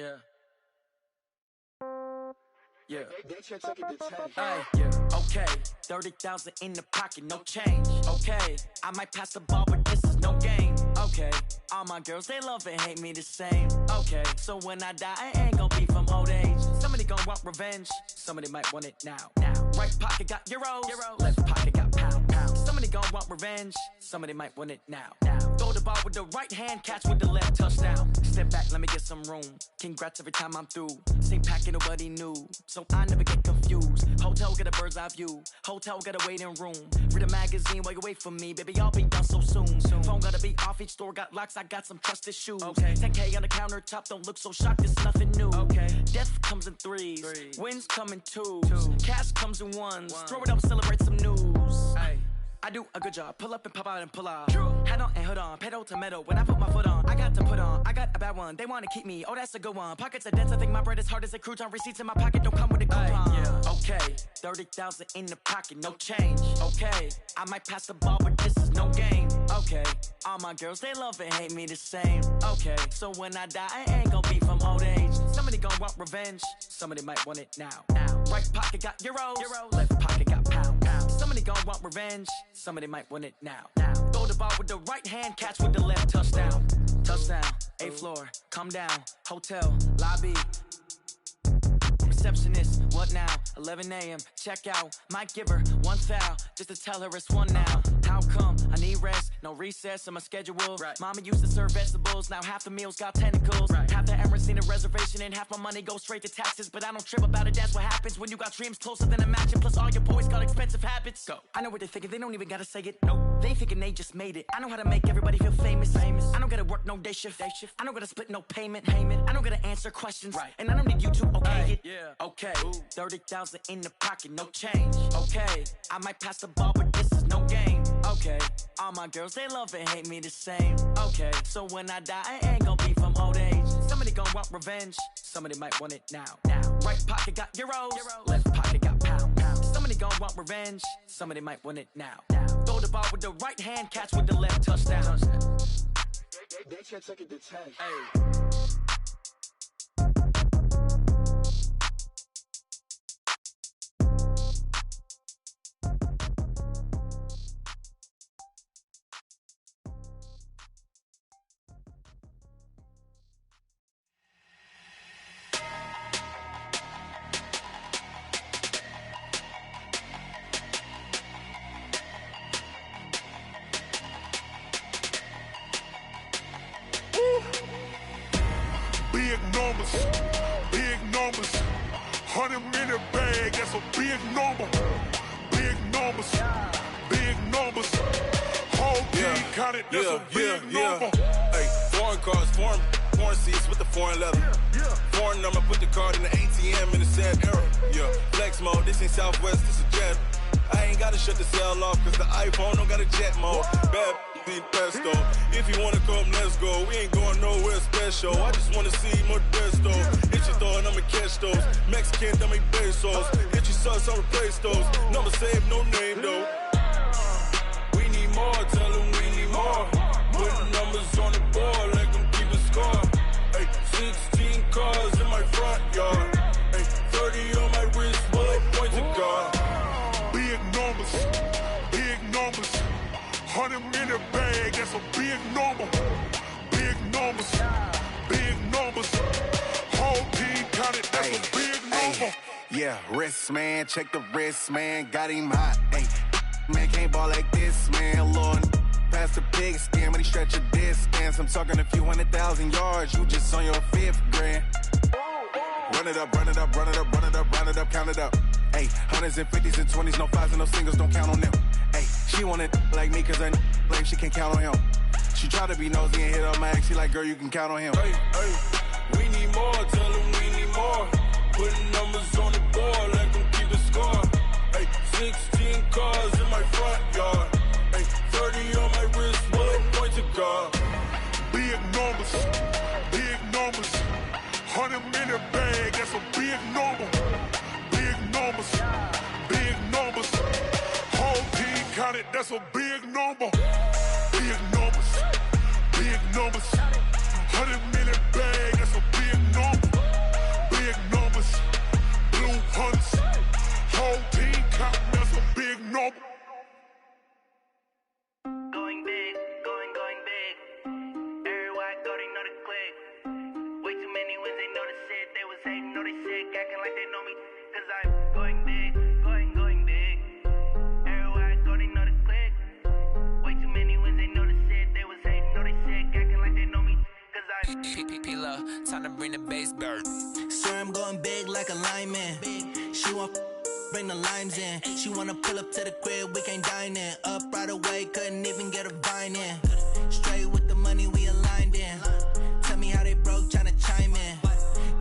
Yeah. Yeah. They check it to 10. Hey, yeah. Okay. 30,000 in the pocket, no change. Okay. I might pass the ball, but this is no game. Okay. All my girls, they love and hate me the same. Okay. So when I die, I ain't gonna be from old age. Somebody gonna want revenge. Somebody might want it now. Right pocket got euros. Left pocket got pound. Somebody gonna want revenge. Somebody might want it now. Throw the ball with the right hand, catch with the left, touchdown. Step back, let me get some room. Congrats every time I'm through. Same packet, nobody knew, so I never get confused. Hotel get a bird's eye view. Hotel got a waiting room. Read a magazine while you wait for me, baby. I'll be done so soon. Phone gotta be off. Each store got locks. I got some trusted shoes. Okay. 10K on the countertop. Don't look so shocked. It's nothing new. Okay. Death comes in threes. Wins come in twos. Cash comes in ones. Throw it up, celebrate some news. Hey. I do a good job, pull up and pop out and pull off. Hat on and hood on, pedal to metal. When I put my foot on, I got to put on. I got a bad one, they wanna keep me. Oh, that's a good one. Pockets are dense, I think my bread is hard as a crouton. Receipts in my pocket don't come with a coupon. Yeah. Okay, 30,000 in the pocket, no change. Okay, I might pass the ball, but this is no game. Okay, all my girls, they love and hate me the same. Okay, so when I die, I ain't gonna be from old age. Somebody gonna want revenge. Somebody might want it now. Right pocket got euros. Left pocket got pound. Somebody gonna want revenge. Somebody might want it now. Throw the ball with the right hand, catch with the left, touchdown. Touchdown, 8th floor, come down. Hotel, lobby. Receptionist, what now? 11 a.m., check out. Might give her one foul, just to tell her it's one now. How come? I need rest, no recess in my schedule. Right. Mama used to serve vegetables, now half the meals got tentacles. Right. Half the Emirates need a reservation and half my money goes straight to taxes. But I don't trip about it, that's what happens when you got dreams closer than a match. And plus all your boys got expensive habits. Go. I know what they're thinking, they don't even gotta say it. Nope. They ain't thinking they just made it. I know how to make everybody feel famous. I don't gotta work no day shift. I don't gotta split no payment. I don't gotta answer questions. Right. And I don't need you to okay it. Yeah. Okay, 30,000 in the pocket, no change. Okay, I might pass the ball, but this is no game. Okay, all my girls, they love and hate me the same. Okay, so when I die, I ain't gonna be from old age. Somebody gonna want revenge. Somebody might want it now. Right pocket got euros. Left pocket got pound. Somebody gonna want revenge. Somebody might want it now. Throw the ball with the right hand, catch with the left, touchdown. They check it to 10. Hey. Big numbers, 100 minute bag, that's a big number. Big numbers, whole team counted, that's a big number. Hey, foreign cars, foreign seats with the foreign leather. Foreign number, put the card in the ATM in the sad era. Yeah, flex mode, this ain't Southwest, this a jet. I ain't gotta shut the cell off, cause the iPhone don't got a jet mode. Bad need pesto. If you wanna come, let's go. We ain't going nowhere special. I just wanna see Modesto. Hit your thought, I'ma catch those. Mexican, that make pesos. Hit your sus, I'll replace those. Number saved, no name though. We need more, tell them we need more. Putting numbers on the board, like them keep a score. Hey, 16 cars in my front yard. Hey, 30 on my wrist, bullet point to God. Big numbers, 100 minute bag, that's a big number. Big numbers, whole team counted, that's a big number. Yeah, wrist man, check the wrist man, got him hot. Ay, man can't ball like this, man. Lord, past the pig skin, when he stretch a distance. I'm talking a few 100,000 yards, you just on your 5th grand. Run it up, count it up. Ay, hundreds and 50s and 20s, no 5s and no singles, don't count on them. Ay, she want it like me, cause I blame she can't count on him. She try to be nosy and hit up my ex, she like, girl, you can count on him. Hey, we need more, tell them we need more. Putting numbers on the board, like them keep a score. Hey, 16 cars in my front yard. Hey, 30 on my wrist, bullet point to God. Big numbers, 100 minute bag, that's a big number. Big numbers, whole team counted, that's a big number. Big numbers, 100 minute bag, that's a big number. base bird. Swear I'm going big like a lineman. She want bring the limes in. She wanna pull up to the crib, we can't dine in. Up right away, couldn't even get a vine in. Straight with the money we aligned in. Tell me how they broke, tryna chime in.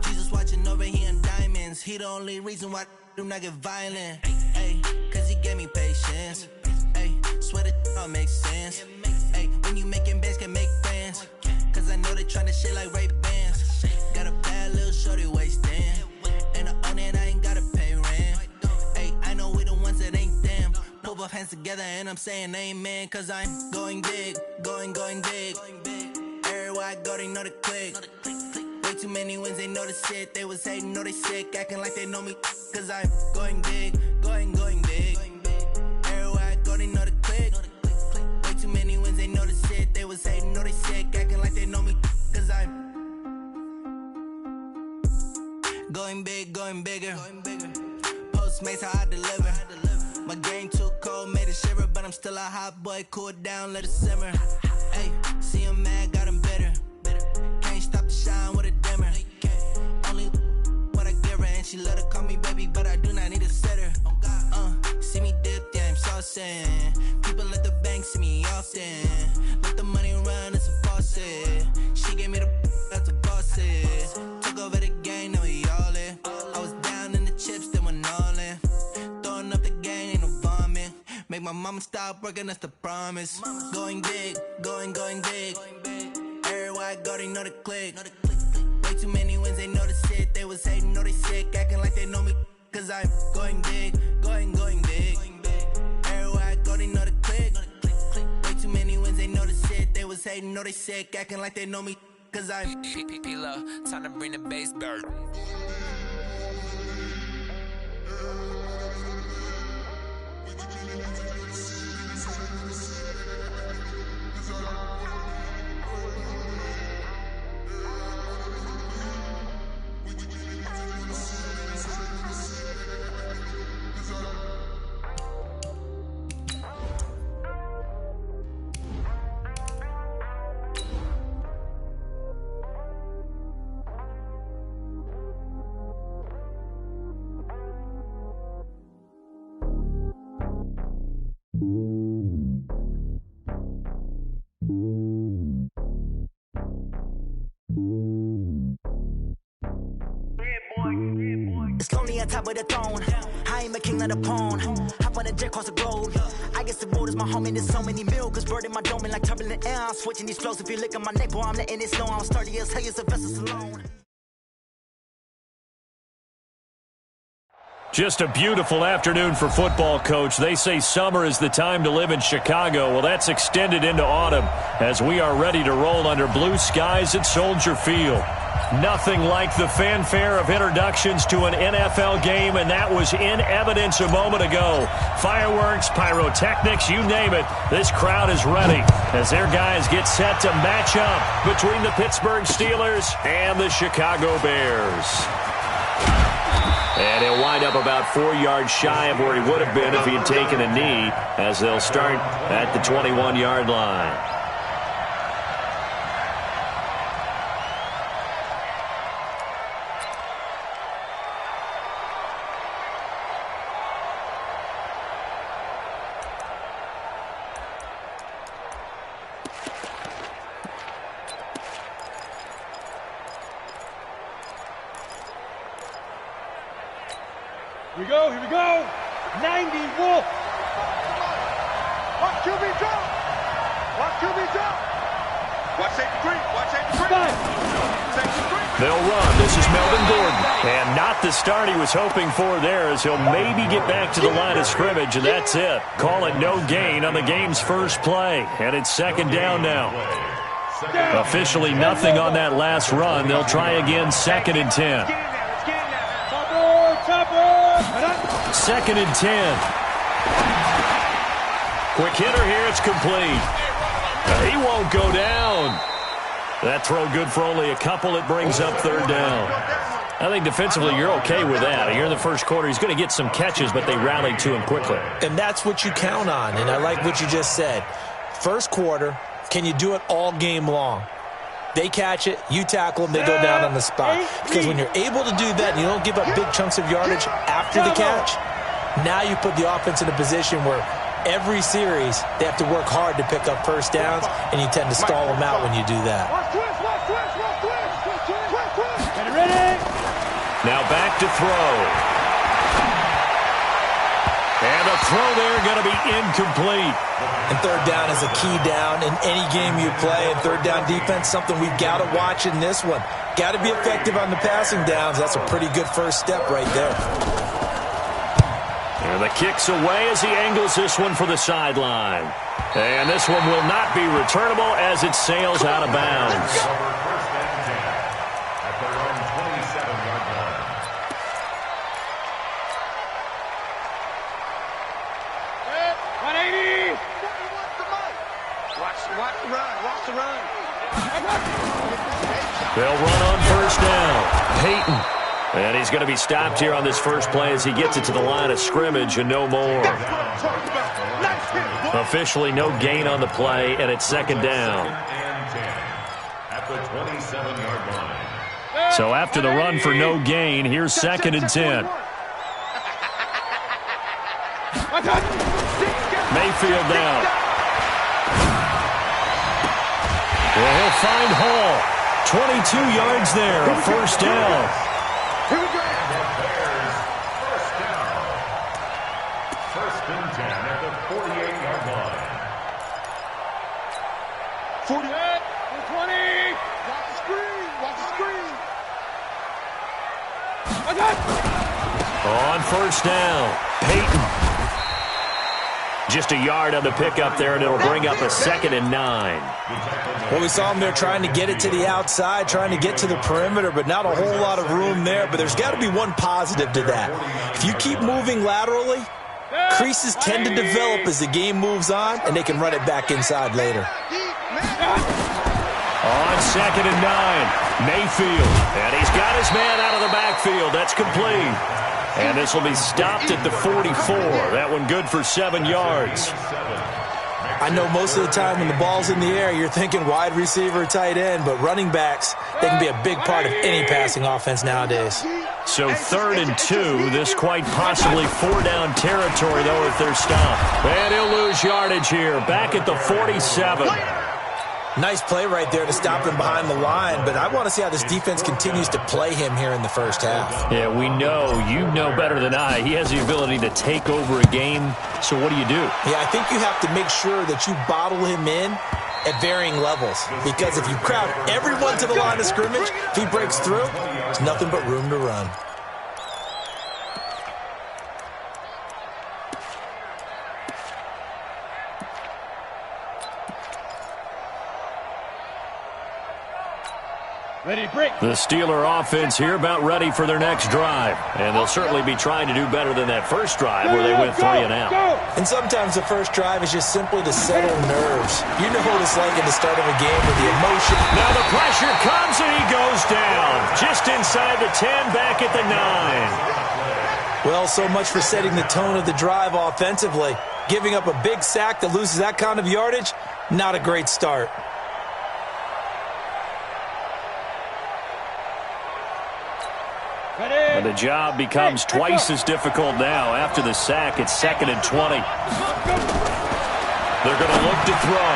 Jesus watching over, he in diamonds. He the only reason why I do not get violent. Ay, cause he gave me patience. Ay, swear that all makes sense. Ay, when you making bands, can make friends. Cause I know they tryna shit like Ray-Bans. Got a bad little shorty wasting. And I own it, I ain't gotta pay rent. Ay, I know we the ones that ain't them. Put both hands together and I'm saying amen. Cause I'm going big, going big. Everywhere I go, they know the click. Way too many wins, they know the shit. They was hating, know they sick, acting like they know me. Cause I'm going big, going big. Everywhere I go, they know the click. Way too many wins, they know the shit. They was hating, know they sick, acting like they know me. Cause I'm going big, going bigger. Postmates how I deliver. My game too cold, made it shiver, but I'm still a hot boy. Cool it down, let it simmer. Hey, see him mad, got him bitter. Can't stop the shine with a dimmer. Only what I give her, and she let her call me baby, but I do not need a sitter. See me dip, yeah, I'm saucing. People at the bank see me often. Let the money run, it's a faucet. She gave me the that's a faucet. Took over the game, now we all in. I was down in the chips, then went all in. Throwing up the gang, ain't no vomit. Make my mama stop working, that's the promise. Going big, going big. Everywhere I go, they know the click. Way too many wins, they know the shit. They was hating, know they sick, acting like they know me. Cause I'm going big, going big. Everywhere I go, they know the click. Way too many wins, they know the shit. They was hating, know they sick, acting like they know me. Cause I'm P-P-P-Love, time to bring the base bird. It's lonely on top of the throne. I ain't a king, not a pawn. Hop on a jet across the globe. I guess the road is my home and there's so many milkers birding my dome and like turbulent air. I'm switching these flows. If you look at my neck, boy, I'm letting it slow. I'm sturdy as hell, Sylvester Stallone. Just a beautiful afternoon for football, Coach. They say summer is the time to live in Chicago. Well, that's extended into autumn as we are ready to roll under blue skies at Soldier Field. Nothing like the fanfare of introductions to an NFL game, and that was in evidence a moment ago. Fireworks, pyrotechnics, you name it. This crowd is ready as their guys get set to match up between the Pittsburgh Steelers and the Chicago Bears. And he'll wind up about 4 yards shy of where he would have been if he had taken a knee, as they'll start at the 21-yard line. Here we go. 90 Wolf. Watch QB drop. Watch QB drop. Watch safety creep. Watch safety creep. They'll run. This is Melvin Gordon. And not the start he was hoping for there, as he'll maybe get back to the line of scrimmage, and that's it. Call it no gain on the game's first play. And it's second down now. Officially nothing on that last run. They'll try again, second and 10. Second and 10. Quick hitter here, it's complete. He won't go down. That throw good for only a couple. It brings up third down. I think defensively you're okay with that. Here in the first quarter, he's going to get some catches, but they rallied to him quickly. And that's what you count on, and I like what you just said. First quarter, can you do it all game long? They catch it, you tackle them, they go down on the spot. Because when you're able to do that and you don't give up big chunks of yardage after the catch, now you put the offense in a position where every series they have to work hard to pick up first downs, and you tend to stall them out when you do that. Now back to throw. And the throw there going to be incomplete. And third down is a key down in any game you play. And third down defense, something we've got to watch in this one. Got to be effective on the passing downs. That's a pretty good first step right there. And the kick's away as he angles this one for the sideline. And this one will not be returnable as it sails out of bounds. They'll run on first down. Peyton. And he's going to be stopped here on this first play as he gets it to the line of scrimmage and no more. Officially no gain on the play, and it's second down. So after the run for no gain, here's second and 10. Mayfield down. Well, he'll find Hall. 22 yards there, a first down. Here we go. First down. First and 10 at the 48-yard line. 48, 20. Watch the screen. Watch the screen. On first down, Peyton. Just a yard on the pickup there, and it'll bring up a 2nd and 9. Well, we saw him there trying to get it to the outside, trying to get to the perimeter, but not a whole lot of room there. But there's got to be one positive to that. If you keep moving laterally, creases tend to develop as the game moves on, and they can run it back inside later. On 2nd and 9, Mayfield. And he's got his man out of the backfield. That's complete. And this will be stopped at the 44. That one good for 7 yards. I know most of the time when the ball's in the air, you're thinking wide receiver, tight end, but running backs, they can be a big part of any passing offense nowadays. So 3rd and 2, this quite possibly 4-down territory, though, if they're stopped. And he'll lose yardage here, back at the 47. Nice play right there to stop him behind the line, but I want to see how this defense continues to play him here in the first half. Yeah, we know. You know better than I. He has the ability to take over a game, so what do you do? Yeah, I think you have to make sure that you bottle him in at varying levels, because if you crowd everyone to the line of scrimmage, if he breaks through, there's nothing but room to run. The Steeler offense here about ready for their next drive. And they'll certainly be trying to do better than that first drive where they went 3 and out. And sometimes the first drive is just simply to settle nerves. You know what it's like at the start of a game with the emotion. Now the pressure comes and he goes down. Just inside the 10, back at the 9. Well, so much for setting the tone of the drive offensively. Giving up a big sack that loses that kind of yardage, not a great start. And the job becomes twice as difficult now. After the sack, it's 2nd and 20. They're going to look to throw.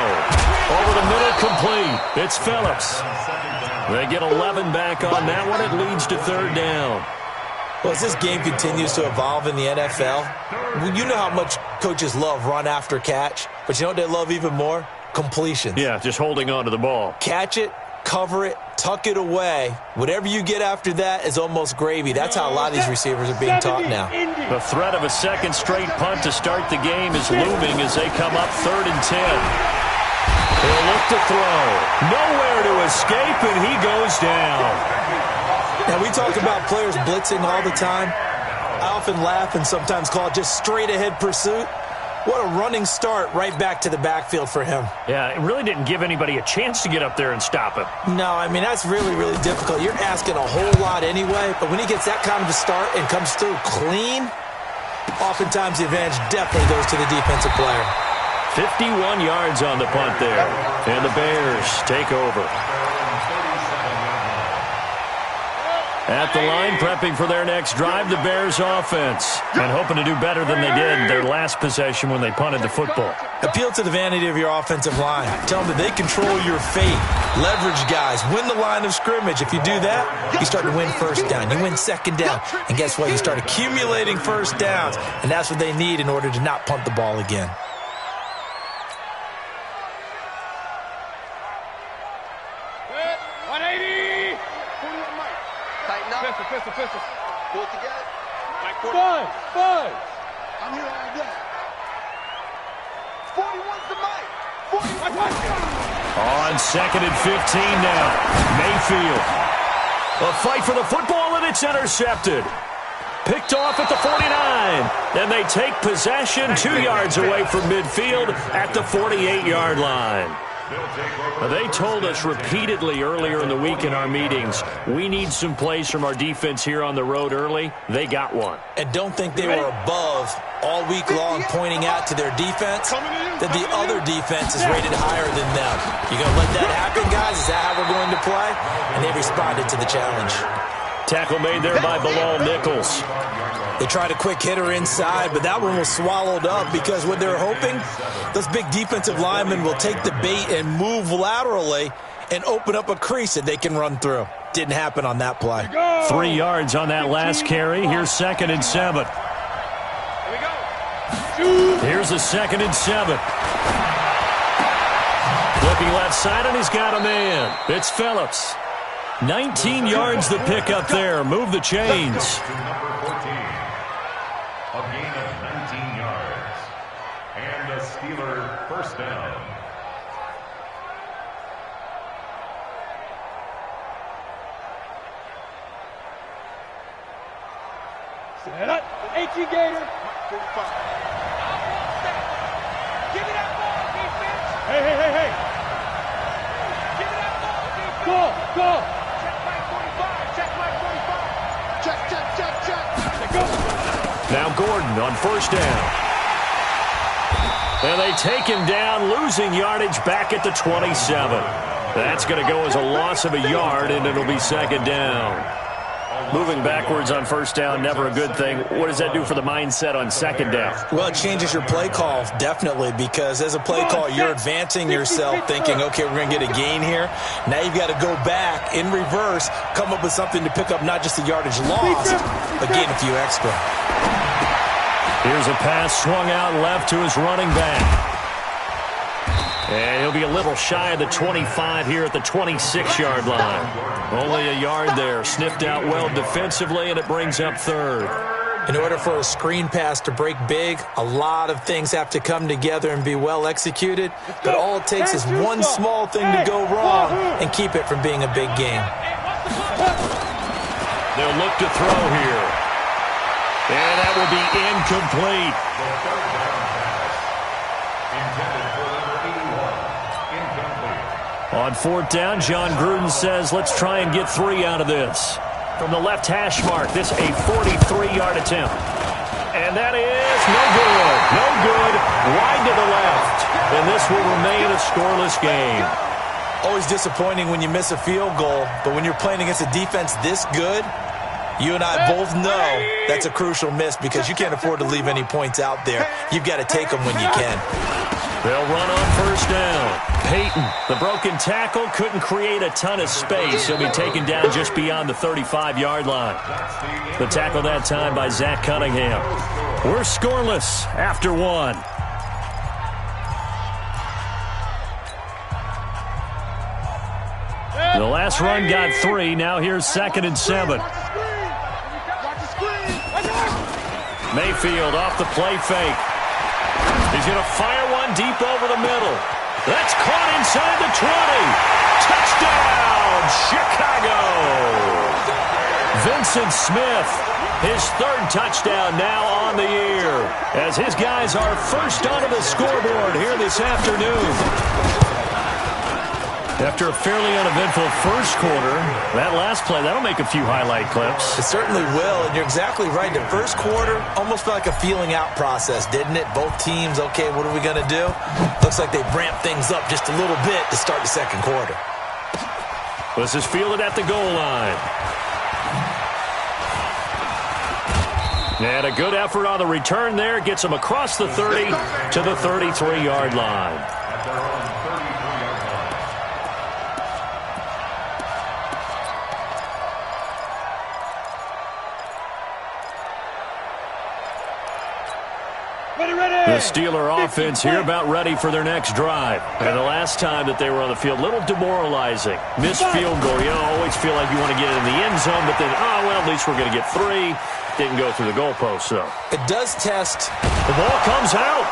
Over the middle, complete. It's Phillips. They get 11 back on that one. It leads to 3rd down. Well, as this game continues to evolve in the NFL, you know how much coaches love run after catch, but you know what they love even more? Completions. Yeah, just holding on to the ball. Catch it, cover it, tuck it away. Whatever you get after that is almost gravy. That's how a lot of these receivers are being taught now. The threat of a second straight punt to start the game is looming as they come up 3rd and 10. They'll look to throw. Nowhere to escape, and he goes down. Now, we talk about players blitzing all the time. I often laugh and sometimes call it just straight-ahead pursuit. What a running start right back to the backfield for him. Yeah, it really didn't give anybody a chance to get up there and stop him. No, I mean, that's really, really difficult. You're asking a whole lot anyway, but when he gets that kind of a start and comes through clean, oftentimes the advantage definitely goes to the defensive player. 51 yards on the punt there, and the Bears take over. At the line, prepping for their next drive, the Bears offense. And hoping to do better than they did their last possession when they punted the football. Appeal to the vanity of your offensive line. Tell them that they control your fate. Leverage guys. Win the line of scrimmage. If you do that, you start to win first down. You win second down. And guess what? You start accumulating first downs. And that's what they need in order to not punt the ball again. Pistol. Pull it together. Like 40. Five. I'm here all day. 41's the mic. 41. On 2nd and 15 now. Mayfield. A fight for the football, and it's intercepted. Picked off at the 49. Then they take possession 2 yards away from midfield at the 48-yard line. They told us repeatedly earlier in the week in our meetings, we need some plays from our defense here on the road early. They got one. And don't think they were above all week long pointing out to their defense that the other defense is rated higher than them. You going to let that happen, guys? Is that how we're going to play? And they responded to the challenge. Tackle made there by Bilal Nichols. They tried a quick hitter inside, but that one was swallowed up because what they're hoping, those big defensive linemen will take the bait and move laterally and open up a crease that they can run through. Didn't happen on that play. 3 yards on that last carry. Here's 2nd and 7. Here's a 2nd and 7. Looking left side, and he's got a man. It's Phillips. 19 yards the pick up there. Move the chains. A gain of 19 yards. And a Steeler first down. Set up. H.E. Gator. 45. Give me that ball, defense. Hey. Give me that ball, defense. Go. Check my 45. Check. Go. Now Gordon on first down. And they take him down, losing yardage back at the 27. That's going to go as a loss of a yard, and it'll be 2nd down. Moving backwards on first down, never a good thing. What does that do for the mindset on 2nd down? Well, it changes your play call, definitely, because as a play call, you're advancing yourself thinking, okay, we're going to get a gain here. Now you've got to go back in reverse, come up with something to pick up not just the yardage lost, but gain a few extra. Here's a pass swung out left to his running back. And he'll be a little shy of the 25 here at the 26-yard line. Only a yard there. Sniffed out well defensively, and it brings up 3rd. In order for a screen pass to break big, a lot of things have to come together and be well executed. But all it takes is one small thing to go wrong and keep it from being a big game. They'll look to throw here. And that will be incomplete. On 4th down, John Gruden says, let's try and get 3 out of this. From the left hash mark, this a 43-yard attempt. And that is no good. No good. Wide to the left. And this will remain a scoreless game. Always disappointing when you miss a field goal, but when you're playing against a defense this good, you and I both know that's a crucial miss because you can't afford to leave any points out there. You've got to take them when you can. They'll run on first down. Peyton, the broken tackle, couldn't create a ton of space. He'll be taken down just beyond the 35-yard line. The tackle that time by Zach Cunningham. We're scoreless after 1. The last run got 3. Now here's 2nd and 7. Mayfield off the play fake. He's going to fire one deep over the middle. That's caught inside the 20. Touchdown, Chicago! Vincent Smith, his 3rd touchdown now on the year, as his guys are first onto the scoreboard here this afternoon. After a fairly uneventful first quarter, that last play, that'll make a few highlight clips. It certainly will, and you're exactly right. The first quarter almost felt like a feeling out process, didn't it? Both teams, okay, what are we going to do? Looks like they ramped things up just a little bit to start the second quarter. This is fielded at the goal line. And a good effort on the return there. Gets them across the 30 to the 33-yard line. At their own 33-yard line. The Steeler offense here about ready for their next drive. And the last time that they were on the field, a little demoralizing. Missed field goal. You always feel like you want to get it in the end zone, but then, at least we're going to get 3. Didn't go through the goalpost, though. It does test. The ball comes out.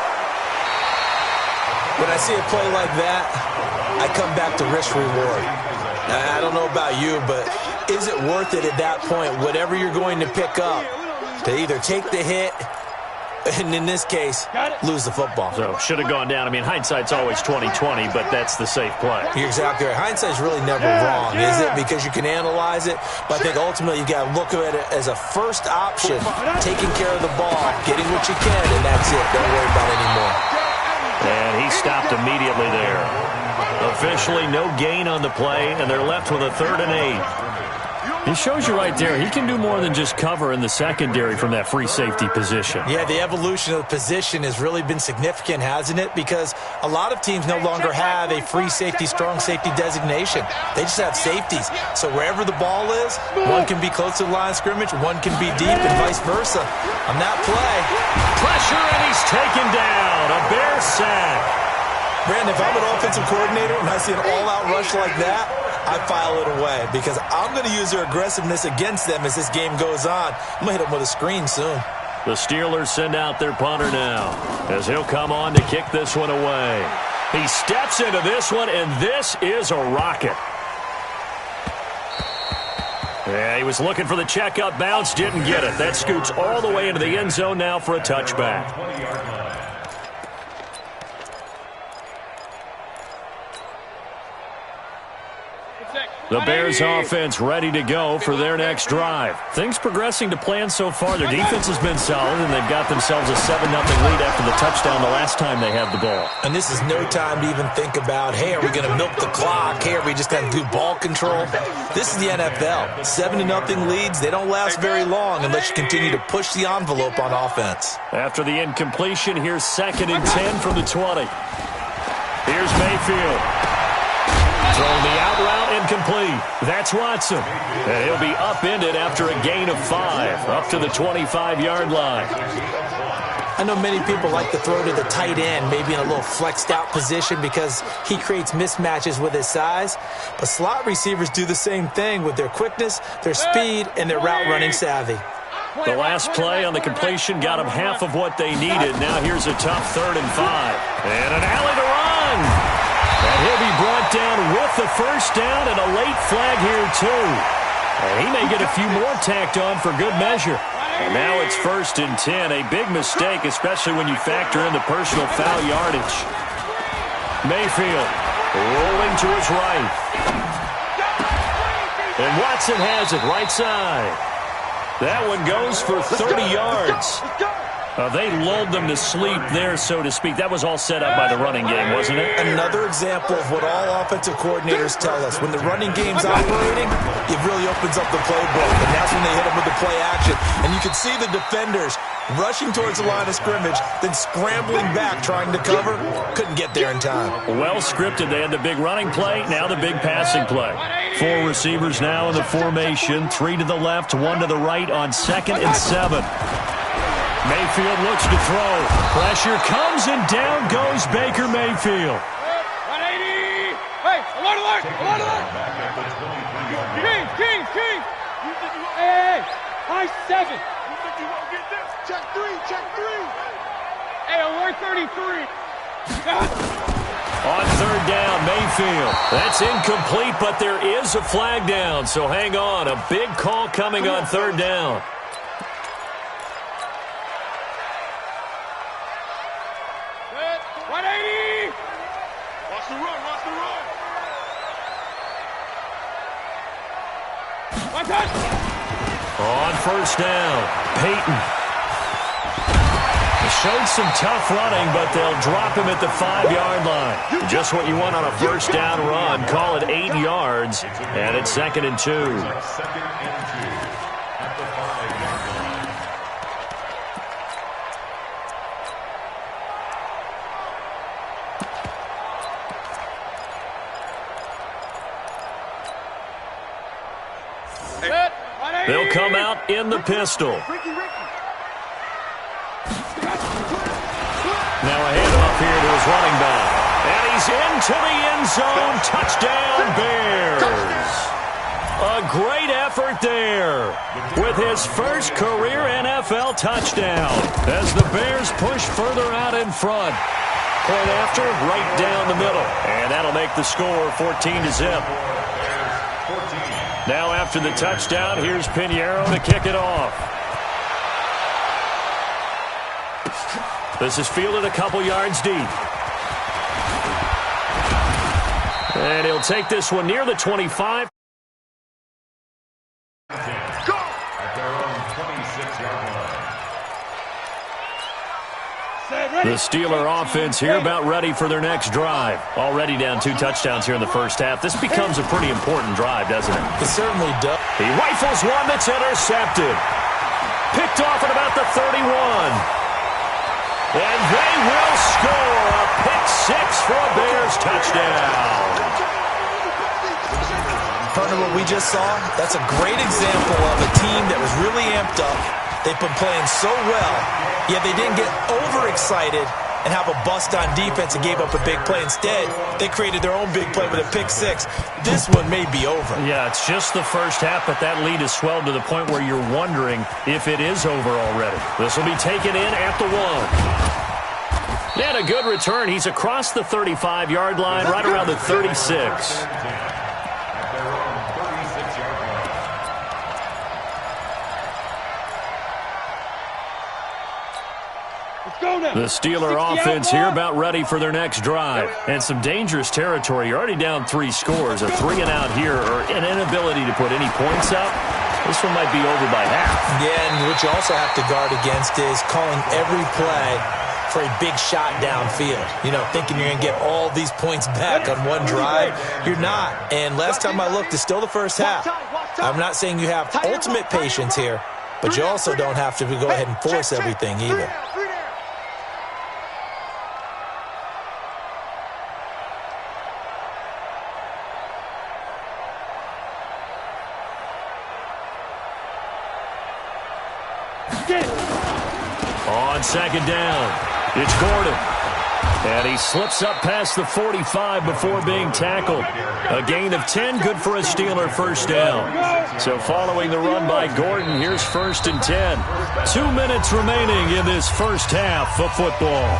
When I see a play like that, I come back to risk reward. I don't know about you, but is it worth it at that point, whatever you're going to pick up, to either take the hit, and in this case, lose the football? So, should have gone down. I mean, hindsight's always 20/20, but that's the safe play. You're exactly right. Hindsight's really never wrong, is it? Because you can analyze it, but I think ultimately you got to look at it as a first option, taking care of the ball, getting what you can, and that's it. Don't worry about it anymore. And he stopped immediately there. Officially, no gain on the play, and they're left with a 3rd and 8. He shows you right there, he can do more than just cover in the secondary from that free safety position. Yeah, the evolution of the position has really been significant, hasn't it? Because a lot of teams no longer have a free safety, strong safety designation. They just have safeties. So wherever the ball is, one can be close to the line of scrimmage, one can be deep, and vice versa. On that play, pressure, and he's taken down. A Bear sack. Brandon, if I'm an offensive coordinator and I see an all-out rush like that, I file it away because I'm going to use their aggressiveness against them as this game goes on. I'm going to hit them with a screen soon. The Steelers send out their punter now as he'll come on to kick this one away. He steps into this one, and this is a rocket. Yeah, he was looking for the checkup bounce, didn't get it. That scoots all the way into the end zone now for a touchback. The Bears offense ready to go for their next drive. Things progressing to plan so far. Their defense has been solid, and they've got themselves a 7-0 lead after the touchdown the last time they had the ball. And this is no time to even think about, hey, are we going to milk the clock? Hey, are we just going to do ball control? This is the NFL. 7-0 leads, they don't last very long unless you continue to push the envelope on offense. After the incompletion, here's 2nd and 10 from the 20. Here's Mayfield. Throwing the out route incomplete. That's Watson. And he'll be upended after a gain of 5, up to the 25-yard line. I know many people like to throw to the tight end, maybe in a little flexed out position because he creates mismatches with his size. But slot receivers do the same thing with their quickness, their speed, and their route running savvy. The last play on the completion got them half of what they needed. Now here's a tough 3rd and 5. And an alley to run. And he'll be brought down with the first down and a late flag here, too. And he may get a few more tacked on for good measure. And now it's 1st and 10. A big mistake, especially when you factor in the personal foul yardage. Mayfield rolling to his right. And Watson has it right side. That one goes for 30 yards. They lulled them to sleep there, so to speak. That was all set up by the running game, wasn't it? Another example of what all offensive coordinators tell us. When the running game's operating, it really opens up the playbook, and that's when they hit them with the play action. And you can see the defenders rushing towards the line of scrimmage, then scrambling back, trying to cover. Couldn't get there in time. Well scripted. They had the big running play, now the big passing play. 4 receivers now in the formation, 3 to the left, 1 to the right on 2nd and 7. Mayfield looks to throw. Pressure comes, and down goes Baker Mayfield. 180! Hey, alert! King! Hey, high 7. You think you won't get this? Check 3. Hey, alert 33. On 3rd down, Mayfield. That's incomplete, but there is a flag down, so hang on. A big call coming on 3rd down. On 1st down, Peyton. They showed some tough running, but they'll drop him at the 5-yard line. Just what you want on a 1st down run. Call it 8 yards, and it's 2nd and 2. come out in the pistol. Now a handoff here to his running back. And he's into the end zone. Touchdown, Bears. A great effort there with his first career NFL touchdown as the Bears push further out in front. Point after, right down the middle. And that'll make the score 14-0. Now after the touchdown, here's Pinheiro to kick it off. This is fielded a couple yards deep. And he'll take this one near the 25. The Steeler offense here about ready for their next drive. Already down 2 touchdowns here in the first half. This becomes a pretty important drive, doesn't it? It certainly does. He rifles one that's intercepted. Picked off at about the 31. And they will score a pick 6 for a Bears touchdown. Partner, what we just saw, that's a great example of a team that was really amped up. They've been playing so well, yet they didn't get overexcited and have a bust on defense and gave up a big play. Instead, they created their own big play with a pick 6. This one may be over. Yeah, it's just the first half, but that lead has swelled to the point where you're wondering if it is over already. This will be taken in at the 1. And a good return. He's across the 35-yard line, right around the 36. The Steeler offense here about ready for their next drive. And some dangerous territory. You're already down 3 scores. A 3-and-out here or an inability to put any points up. This one might be over by half. Yeah, and what you also have to guard against is calling every play for a big shot downfield. You know, thinking you're going to get all these points back on one drive. You're not. And last time I looked, it's still the first half. I'm not saying you have ultimate patience here, but you also don't have to go ahead and force everything either. On second down, it's Gordon. And he slips up past the 45 before being tackled. A gain of 10, good for a Steeler first down. So following the run by Gordon, here's 1st and 10. 2 minutes remaining in this first half of football.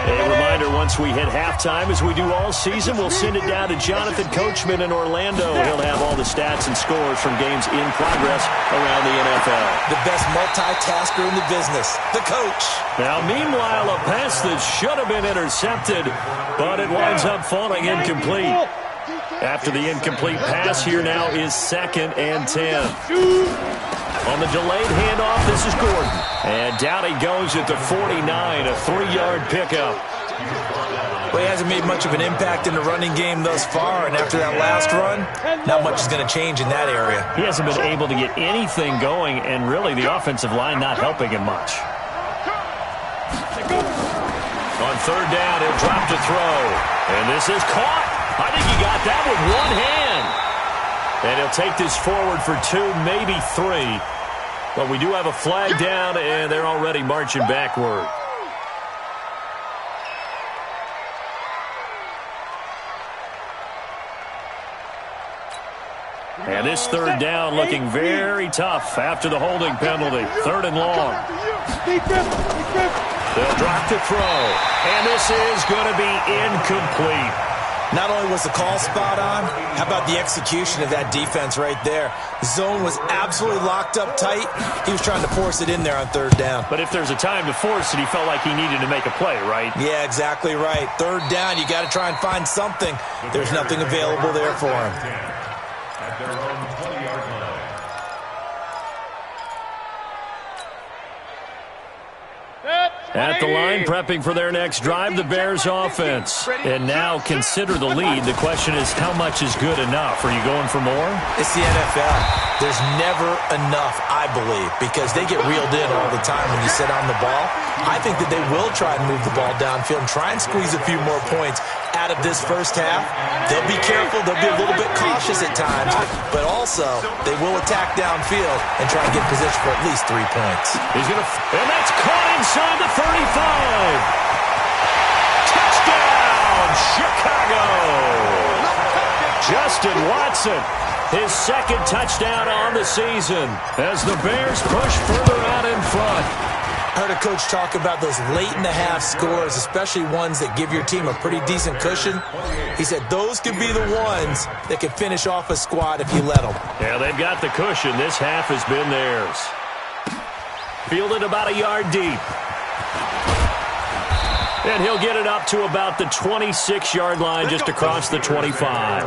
A reminder, once we hit halftime, as we do all season, we'll send it down to Jonathan Coachman in Orlando. He'll have all the stats and scores from games in progress around the NFL. The best multitasker in the business, the coach. Now, meanwhile, a pass that should have been intercepted, but it winds up falling incomplete. After the incomplete pass, here now is 2nd and 10. On the delayed handoff, this is Gordon. And down he goes at the 49, a 3-yard pickup. Well, he hasn't made much of an impact in the running game thus far, and after that last run, not much is going to change in that area. He hasn't been able to get anything going, and really the offensive line not helping him much. On 3rd down, he'll drop to throw. And this is caught. I think he got that with one hand. And he'll take this forward for 2, maybe 3. But we do have a flag down, and they're already marching backward. And this 3rd down looking very tough after the holding penalty. 3rd and long. They'll drop to throw. And this is going to be incomplete. Not only was the call spot on, how about the execution of that defense right there? The zone was absolutely locked up tight. He was trying to force it in there on 3rd down. But if there's a time to force it, he felt like he needed to make a play, right? Yeah, exactly right. 3rd down, you got to try and find something. There's nothing available there for him. At their own 20-yard line. At the line, prepping for their next drive, the Bears offense. And now consider the lead. The question is, how much is good enough? Are you going for more? It's the NFL. there's never enough, I believe, because they get reeled in all the time when you sit on the ball. I think that they will try and move the ball downfield and try and squeeze a few more points out of this first half. They'll be careful. They'll be a little bit cautious at times, but also they will attack downfield and try and get position for at least 3 points. He's going to, and that's caught inside the 35. Touchdown, Chicago. Justin Watson, his second touchdown on the season as the Bears push further out in front. I heard a coach talk about those late-in-the-half scores, especially ones that give your team a pretty decent cushion. He said those could be the ones that can finish off a squad if you let them. Yeah, they've got the cushion. This half has been theirs. Fielded about a yard deep. And he'll get it up to about the 26-yard line, just across the 25.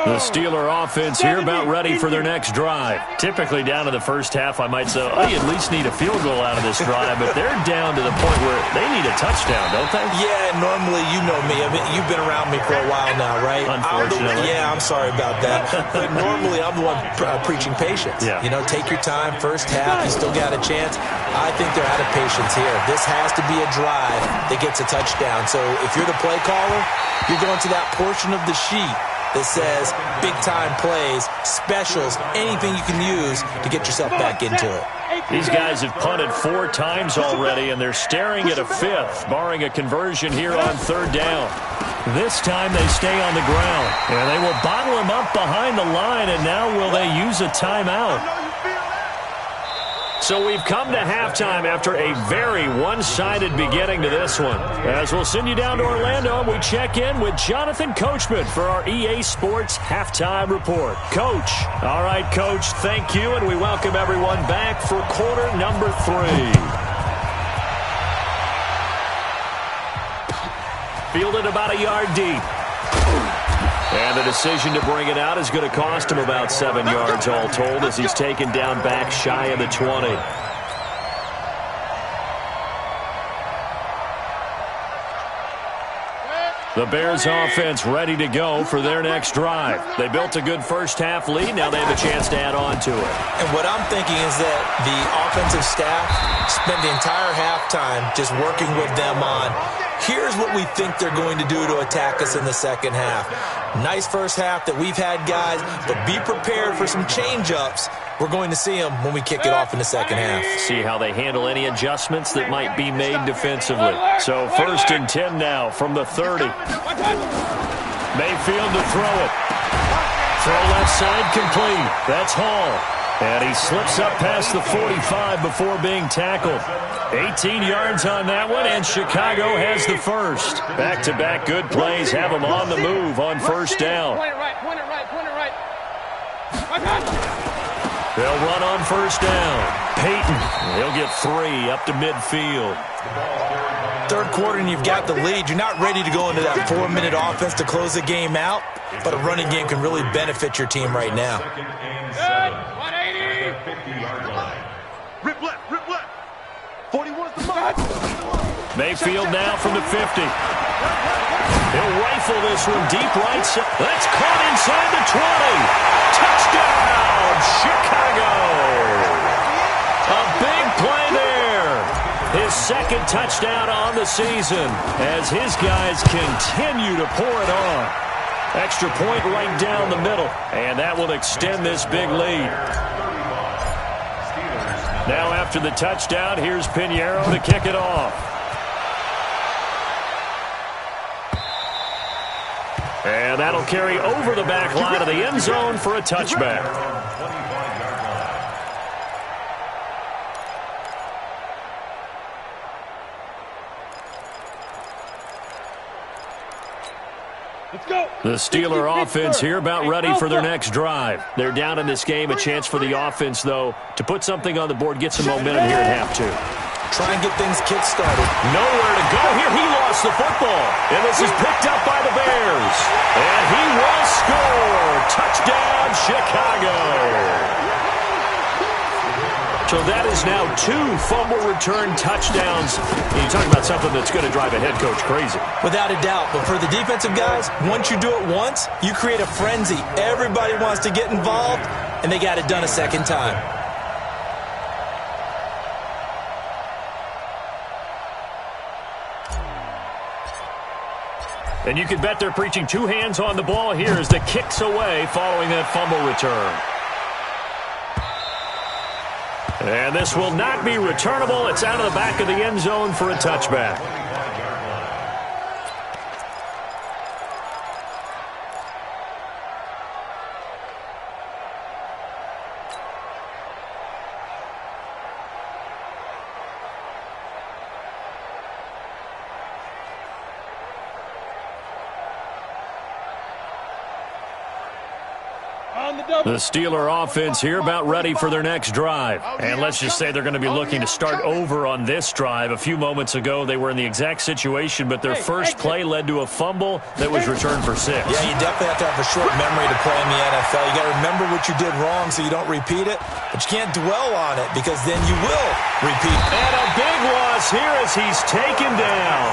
The Steeler offense here about ready for their next drive. Typically down to the first half, I might say, oh, you at least need a field goal out of this drive, but they're down to the point where they need a touchdown, don't they? Yeah, normally, you know me. I mean, you've been around me for a while now, right? Unfortunately. I'm sorry about that. But normally, I'm the one preaching patience. Yeah. You know, take your time. First half, you still got a chance. I think they're out of patience here. This has to be a drive that gets a touchdown. So if you're the play caller, you're going to that portion of the sheet that says big-time plays, specials, anything you can use to get yourself back into it. These guys have punted 4 times already, and they're staring at a 5th, barring a conversion here on 3rd down. This time they stay on the ground, and they will bottle him up behind the line, and now will they use a timeout? So we've come to halftime after a very one-sided beginning to this one. As we'll send you down to Orlando, and we check in with Jonathan Coachman for our EA Sports Halftime Report. Coach. All right, Coach, thank you, and we welcome everyone back for quarter number 3. Fielded about a yard deep. And the decision to bring it out is going to cost him about 7 yards all told as he's taken down back shy of the 20. The Bears offense ready to go for their next drive. They built a good first half lead. Now they have a chance to add on to it. And what I'm thinking is that the offensive staff spent the entire halftime just working with them on, here's what we think they're going to do to attack us in the second half. Nice first half that we've had, guys, but be prepared for some change-ups. We're going to see them when we kick it off in the second half. See how they handle any adjustments that might be made defensively. So 1st and 10 now from the 30. Mayfield to throw it. Throw left side complete. That's Hall. And he slips up past the 45 before being tackled. 18 yards on that one, and Chicago has the first. Back-to-back good plays have them on the move on 1st down. Point it right. They'll run on 1st down. Peyton, he'll get 3 up to midfield. Third quarter and you've got the lead. You're not ready to go into that 4-minute offense to close the game out, but a running game can really benefit your team right now. Good. 180. 50-yard line. Rip left. 41's the mark. Mayfield now from the 50. He'll rifle this one deep right side. That's caught inside the 20. Touchdown, Chicago. A big play there. His second touchdown on the season as his guys continue to pour it on. Extra point right down the middle, and that will extend this big lead. Now after the touchdown, here's Pinheiro to kick it off. And that'll carry over the back line of the end zone for a touchback. The Steeler offense here about ready for their next drive. They're down in this game. A chance for the offense, though, to put something on the board, get some momentum here at half 2. Try and get things kick-started. Nowhere to go here. He lost the football. And this is picked up by the Bears. And he will score. Touchdown, Chicago. So that is now 2 fumble return touchdowns. You talk about something that's going to drive a head coach crazy. Without a doubt. But for the defensive guys, once you do it once, you create a frenzy. Everybody wants to get involved, and they got it done a second time. And you can bet they're preaching 2 hands on the ball here as the kick's away following that fumble return. And this will not be returnable. It's out of the back of the end zone for a touchback. The Steeler offense here about ready for their next drive. And let's just say they're going to be looking to start over on this drive. A few moments ago, they were in the exact situation, but their first play led to a fumble that was returned for 6. Yeah, you definitely have to have a short memory to play in the NFL. You got to remember what you did wrong so you don't repeat it, but you can't dwell on it because then you will repeat it. And a big loss here as he's taken down.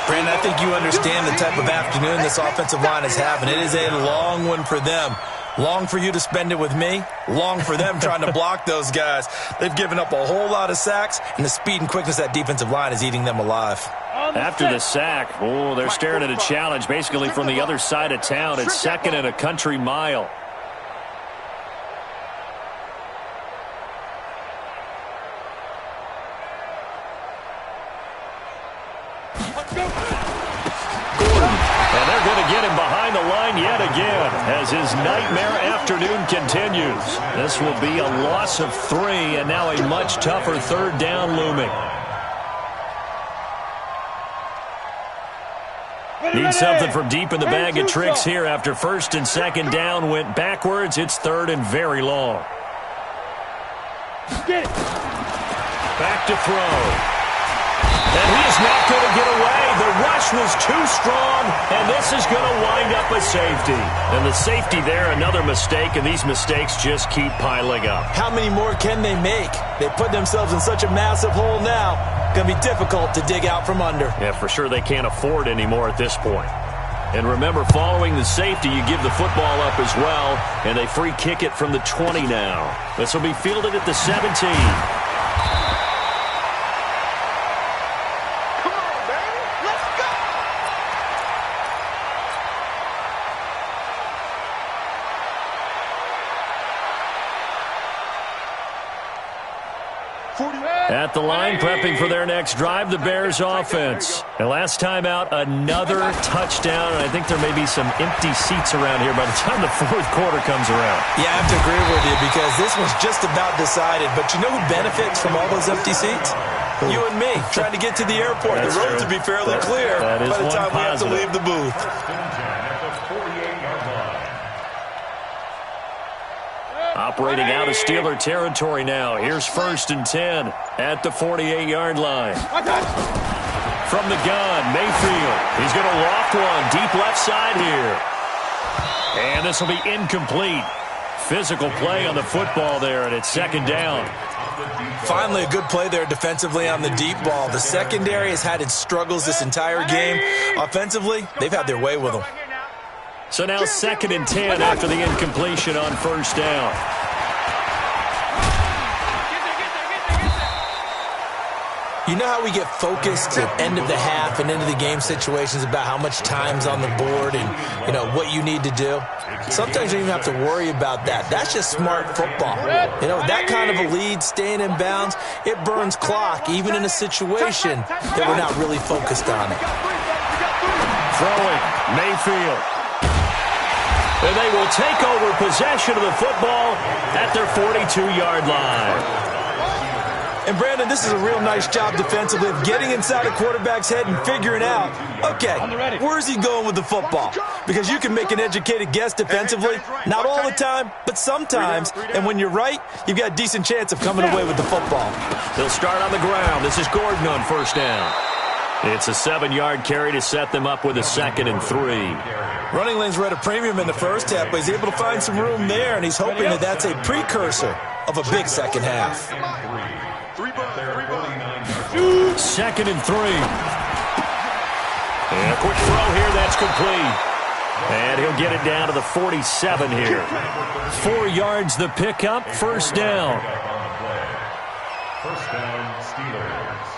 Brandon, I think you understand the type of afternoon this offensive line is having. It is a long one for them. Long for you to spend it with me. Long for them trying to block those guys. They've given up a whole lot of sacks, and the speed and quickness of that defensive line is eating them alive. After the sack, they're staring at a challenge basically from the other side of town. It's 2nd and a country mile. And they're going to get him behind the line yet again as his nightmare afternoon continues. This will be a loss of 3 and now a much tougher 3rd down looming. Need something from deep in the bag of tricks here after 1st and 2nd down went backwards. It's 3rd and very long. Back to throw. And he is not going to get away. The rush was too strong, and this is going to wind up a safety. And the safety there, another mistake, and these mistakes just keep piling up. How many more can they make? They put themselves in such a massive hole now. Going to be difficult to dig out from under. Yeah, for sure they can't afford anymore at this point. And remember, following the safety, you give the football up as well, and they free kick it from the 20 now. This will be fielded at the 17. At the line, prepping for their next drive, the Bears offense. And last time out, another touchdown, and I think there may be some empty seats around here by the time the 4th quarter comes around. Yeah, I have to agree with you because this one's just about decided. But you know who benefits from all those empty seats? You and me, trying to get to the airport. That's the roads will be fairly clear by the time we have to leave the booth. Operating out of Steeler territory now. Here's 1st and 10 at the 48-yard line. From the gun, Mayfield. He's going to loft one deep left side here. And this will be incomplete. Physical play on the football there, and it's 2nd down. Finally, a good play there defensively on the deep ball. The secondary has had its struggles this entire game. Offensively, they've had their way with them. So now 2nd and 10 after the incompletion on 1st down. You know how we get focused at end of the half and into the game situations about how much time's on the board and, what you need to do? Sometimes you don't even have to worry about that. That's just smart football. That kind of a lead, staying in bounds, it burns clock, even in a situation that we're not really focused on it. Throwing, Mayfield. And they will take over possession of the football at their 42-yard line. And, Brandon, this is a real nice job defensively of getting inside a quarterback's head and figuring out, okay, where's he going with the football? Because you can make an educated guess defensively, not all the time, but sometimes. And when you're right, you've got a decent chance of coming away with the football. They'll start on the ground. This is Gordon on 1st down. It's a 7-yard carry to set them up with a 2nd and 3. Running lanes were at a premium in the first half, but he's able to find some room there, and he's hoping that that's a precursor of a big second half. 2nd and 3. And a quick throw here, that's complete. And he'll get it down to the 47 here. 4 yards the pickup, first down. First down, Steelers.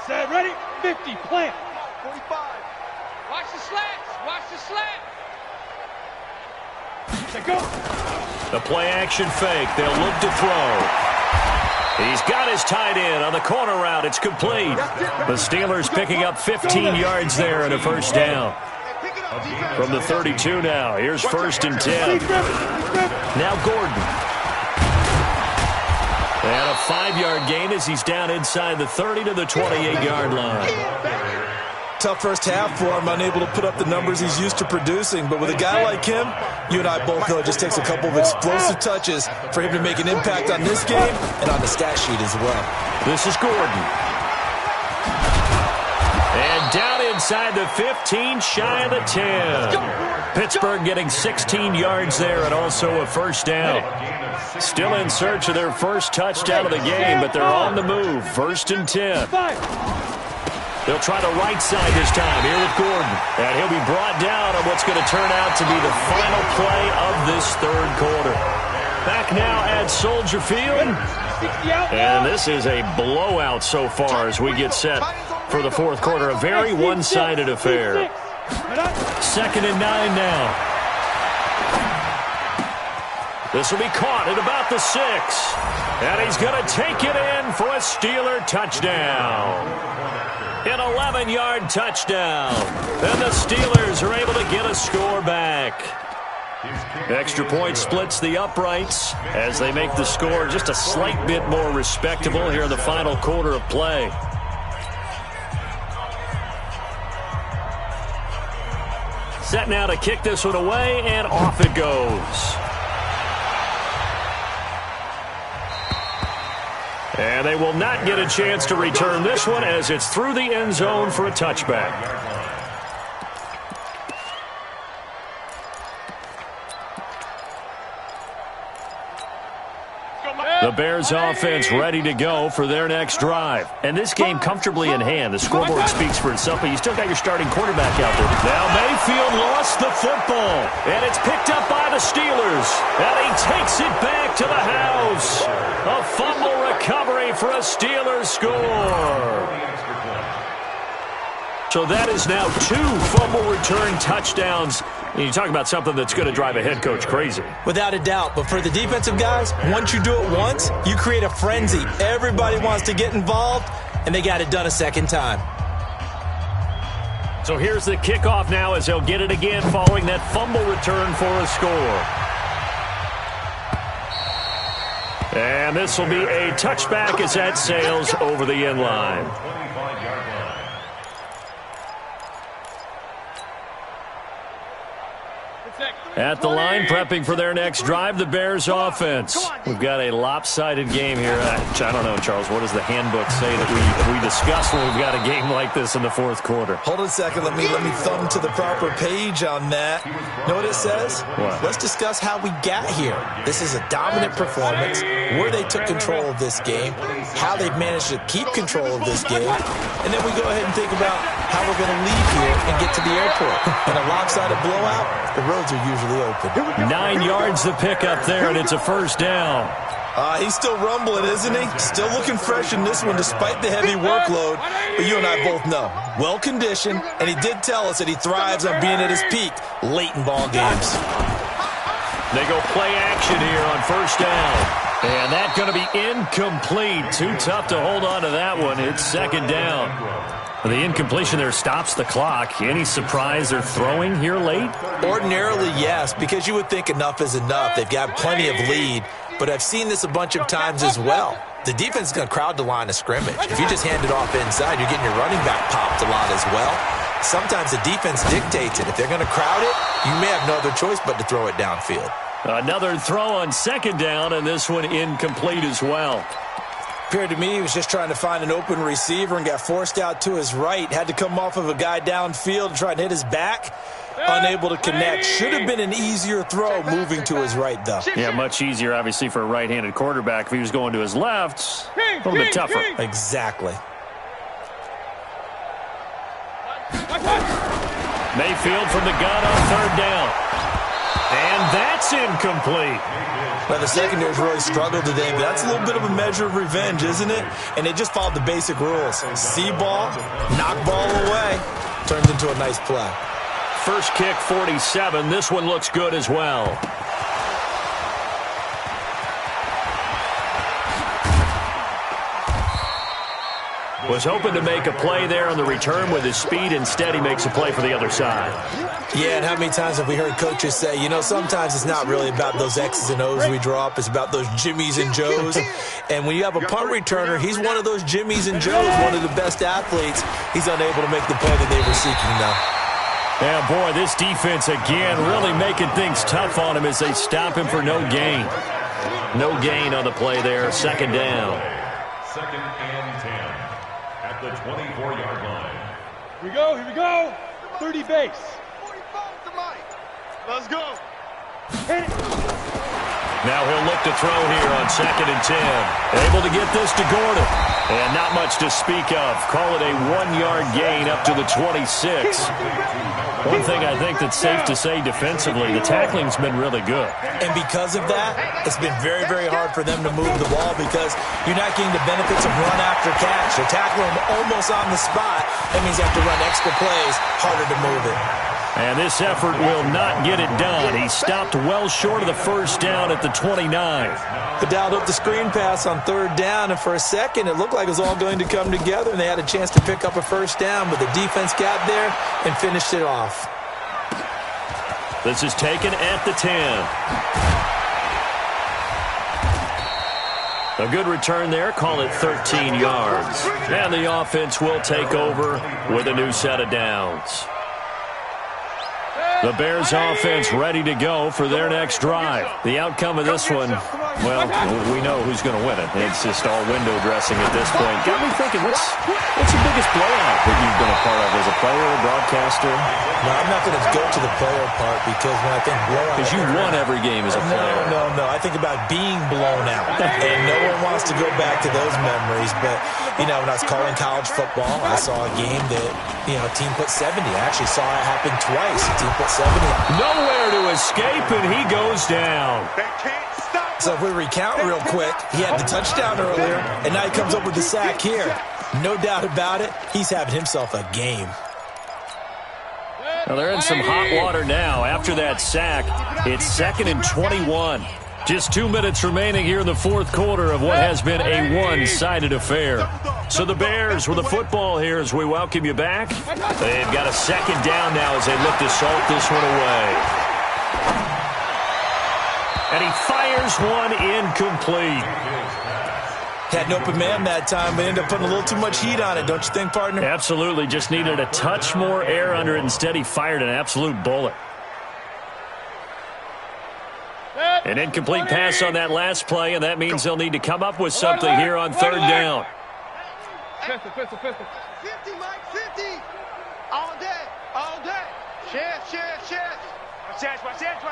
Set, ready, 50, plant. 45. Watch the slants. Watch the slant. Set, go. The play action fake. They'll look to throw. He's got his tight end on the corner route. It's complete. The Steelers picking up 15 yards there and a first down. From the 32 now. Here's 1st and 10. Now Gordon. And a 5-yard gain as he's down inside the 30 to the 28-yard line. Tough first half for him, unable to put up the numbers he's used to producing. But with a guy like him, you and I both know it just takes a couple of explosive touches for him to make an impact on this game and on the stat sheet as well. This is Gordon. And down inside the 15, shy of the 10. Pittsburgh getting 16 yards there and also a first down. Still in search of their first touchdown of the game, but they're on the move. 1st and 10. They'll try the right side this time here with Gordon. And he'll be brought down on what's going to turn out to be the final play of this 3rd quarter. Back now at Soldier Field. And this is a blowout so far as we get set for the 4th quarter. A very one-sided affair. 2nd and 9 now. This will be caught at about the 6. And he's going to take it in for a Steeler touchdown. An 11-yard touchdown. And the Steelers are able to get a score back. Extra point splits the uprights as they make the score just a slight bit more respectable here in the final quarter of play. Set now to kick this one away, and off it goes. And they will not get a chance to return this one as it's through the end zone for a touchback. The Bears offense ready to go for their next drive. And this game comfortably in hand. The scoreboard speaks for itself, but you still got your starting quarterback out there. Now Mayfield lost the football, and it's picked up by the Steelers. And he takes it back to the house. A fumble recovery for a Steelers score. So that is now 2 fumble return touchdowns. And you talk about something that's going to drive a head coach crazy. Without a doubt. But for the defensive guys, once you do it once, you create a frenzy. Everybody wants to get involved, and they got it done a second time. So here's the kickoff now as they'll get it again following that fumble return for a score. And this will be a touchback as that sails over the end line. At the line, prepping for their next drive, the Bears offense. We've got a lopsided game here. I don't know, Charles, what does the handbook say that we discuss when we've got a game like this in the 4th quarter? Hold on a second. Let me thumb to the proper page on that. Know what it says? What? Let's discuss how we got here. This is a dominant performance, where they took control of this game, how they've managed to keep control of this game, and then we go ahead and think about how we're going to leave here and get to the airport. In a lopsided blowout, the roads are usually open. 9 yards the pickup there, and it's a first down. He's still rumbling, isn't he? Still looking fresh in this one despite the heavy workload. But you and I both know, well-conditioned, and he did tell us that he thrives on being at his peak late in ball games. They go play action here on first down. And that's going to be incomplete. Too tough to hold on to that one. It's 2nd down. The incompletion there stops the clock. Any surprise they're throwing here late? Ordinarily, yes, because you would think enough is enough. They've got plenty of lead, but I've seen this a bunch of times as well. The defense is going to crowd the line of scrimmage. If you just hand it off inside, you're getting your running back popped a lot as well. Sometimes the defense dictates it. If they're going to crowd it, you may have no other choice but to throw it downfield. Another throw on 2nd down, and this one incomplete as well. Appeared to me he was just trying to find an open receiver and got forced out to his right. Had to come off of a guy downfield and try to hit his back. Unable to connect. Should have been an easier throw moving to his right, though. Yeah, much easier, obviously, for a right-handed quarterback. If he was going to his left, a little bit tougher. Exactly. Mayfield from the gun on third down. And that's incomplete. Well, the secondary's really struggled today, but that's a little bit of a measure of revenge, isn't it? And they just followed the basic rules. See ball, knock ball away. Turns into a nice play. First kick, 47. This one looks good as well. Was hoping to make a play there on the return with his speed. Instead, he makes a play for the other side. Yeah, and how many times have we heard coaches say, you know, sometimes it's not really about those X's and O's we draw up. It's about those Jimmies and Joes. And when you have a punt returner, he's one of those Jimmies and Joes, one of the best athletes. He's unable to make the play that they were seeking, though. Yeah, boy, this defense, again, really making things tough on him as they stop him for no gain. No gain on the play there. Second down. Second and 10 at the 24-yard line. Here we go. 30 base. Let's go. Hit it. Now he'll look to throw here on second and 10. Able to get this to Gordon. And not much to speak of. Call it a 1-yard gain up to the 26. One thing I think that's safe to say defensively, the tackling's been really good. And because of that, it's been very, very hard for them to move the ball because you're not getting the benefits of run after catch. They're tackling them almost on the spot. That means you have to run extra plays, harder to move it. And this effort will not get it done. He stopped well short of the first down at the 29. They dialed up the screen pass on third down, and for a second it looked like it was all going to come together, and they had a chance to pick up a first down, but the defense got there and finished it off. This is taken at the 10. A good return there. Call it 13 yards. And the offense will take over with a new set of downs. The Bears offense ready to go for their next drive. The outcome of this one, well, we know who's going to win it. It's just all window dressing at this point. Got me thinking, what's the biggest blowout that you've been a part of as a player or broadcaster? No, I'm not going to go to the player part because when I think blowout... Because you won every game as a player. No. I think about being blown out. And no one wants to go back to those memories. But, you know, when I was calling college football, I saw a game that, you know, a team put 70. I actually saw it happen twice. A team put 70. Nowhere to escape, and he goes down. They can't stop. So if we recount real quick, he had the touchdown earlier, and now he comes up with the sack here. No doubt about it, he's having himself a game. Well, they're in some hot water now. After that sack, it's 2nd and 21. Just 2 minutes remaining here in the fourth quarter of what has been a one-sided affair. So the Bears with the football here as we welcome you back. They've got a second down now as they look to salt this one away. And he fires one incomplete. Had an open man that time, but ended up putting a little too much heat on it, don't you think, partner? Absolutely. Just needed a touch more air under it. Instead, he fired an absolute bullet. An incomplete pass on that last play, and that means they'll need to come up with something here on third down. Pistol. 50, Mike, 50. All day. Share. Watch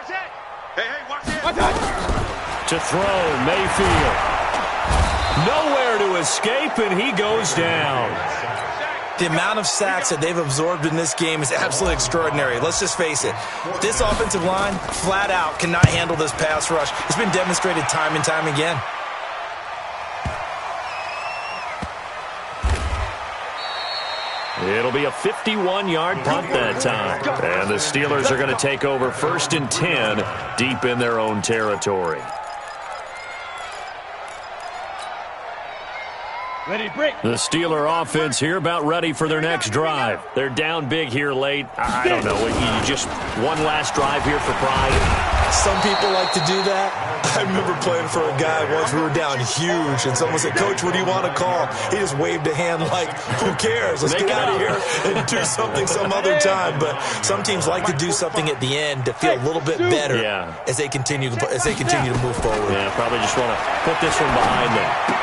that. Hey, watch that. To throw, Mayfield. Nowhere to escape, and he goes down. The amount of sacks that they've absorbed in this game is absolutely extraordinary. Let's just face it. This offensive line, flat out, cannot handle this pass rush. It's been demonstrated time and time again. It'll be a 51-yard punt that time. And the Steelers are going to take over 1st and 10 deep in their own territory. The Steeler offense here about ready for their next drive. They're down big here late. I don't know. You just one last drive here for pride. Some people like to do that. I remember playing for a guy once. We were down huge, and someone said, "Coach, what do you want to call?" He just waved a hand like, "Who cares? Let's get out of here and do something some other time." But some teams like to do something at the end to feel a little bit better as they continue to move forward. Yeah, probably just want to put this one behind them.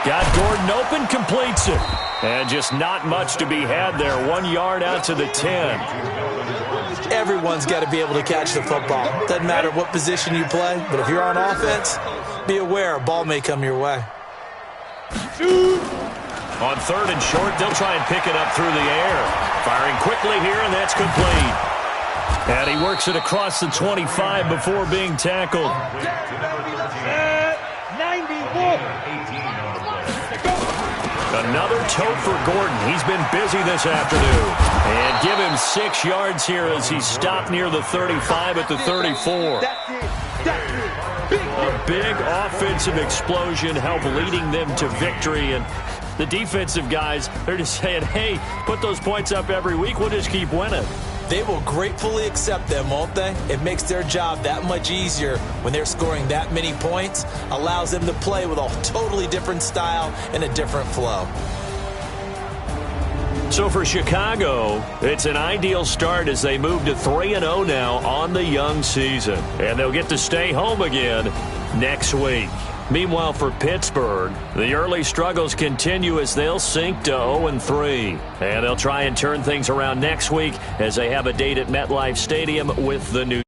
Got Gordon open, completes it. And just not much to be had there. 1 yard out to the 10. Everyone's got to be able to catch the football. Doesn't matter what position you play, but if you're on offense, be aware a ball may come your way. On 3rd and short, they'll try and pick it up through the air. Firing quickly here, and that's complete. And he works it across the 25 before being tackled. 94. Another tote for Gordon. He's been busy this afternoon. And give him 6 yards here as he's stopped near the 35 at the 34. A big offensive explosion helped leading them to victory. And the defensive guys, they're just saying, hey, put those points up every week. We'll just keep winning. They will gratefully accept them, won't they? It makes their job that much easier when they're scoring that many points. Allows them to play with a totally different style and a different flow. So for Chicago, it's an ideal start as they move to 3-0 now on the young season. And they'll get to stay home again next week. Meanwhile, for Pittsburgh, the early struggles continue as they'll sink to 0-3. And they'll try and turn things around next week as they have a date at MetLife Stadium with the new